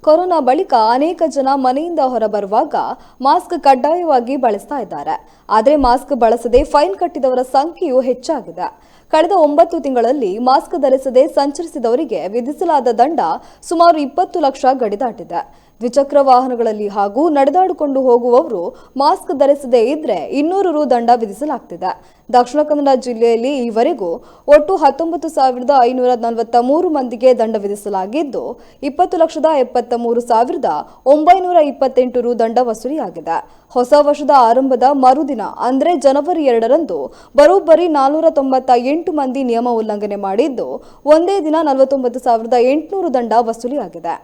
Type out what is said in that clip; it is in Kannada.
ಕೊರೋನಾ ಬಳಿಕ ಅನೇಕ ಜನ ಮನೆಯಿಂದ ಹೊರಬರುವಾಗ ಮಾಸ್ಕ್ ಕಡ್ಡಾಯವಾಗಿ ಬಳಸ್ತಾ ಇದ್ದಾರೆ. ಆದರೆ ಮಾಸ್ಕ್ ಬಳಸದೆ ಫೈನ್ ಕಟ್ಟಿದವರ ಸಂಖ್ಯೆಯೂ ಹೆಚ್ಚಾಗಿದೆ. ಕಳೆದ 9 ತಿಂಗಳಲ್ಲಿ ಮಾಸ್ಕ್ ಧರಿಸದೆ ಸಂಚರಿಸಿದವರಿಗೆ ವಿಧಿಸಲಾದ ದಂಡ ಸುಮಾರು 20 ಲಕ್ಷ ಗಡಿ ದಾಟಿದೆ. ದ್ವಿಚಕ್ರ ವಾಹನಗಳಲ್ಲಿ ಹಾಗೂ ನಡೆದಾಡಿಕೊಂಡು ಹೋಗುವವರು ಮಾಸ್ಕ್ ಧರಿಸದೇ ಇದ್ರೆ 200 ರು ದಂಡ ವಿಧಿಸಲಾಗುತ್ತಿದೆ. ದಕ್ಷಿಣ ಕನ್ನಡ ಜಿಲ್ಲೆಯಲ್ಲಿ ಈವರೆಗೂ ಒಟ್ಟು 19,543 ಮಂದಿಗೆ ದಂಡ ವಿಧಿಸಲಾಗಿದ್ದು 20,73,928 ರು ದಂಡ ವಸೂಲಿಯಾಗಿದೆ. ಹೊಸ ವರ್ಷದ ಆರಂಭದ ಮರುದಿನ ಅಂದ್ರೆ ಜನವರಿ 2ರಂದು ಬರೋಬ್ಬರಿ 498 ಮಂದಿ ನಿಯಮ ಉಲ್ಲಂಘನೆ ಮಾಡಿದ್ದು ಒಂದೇ ದಿನ 49,800 ದಂಡ ವಸೂಲಿಯಾಗಿದೆ.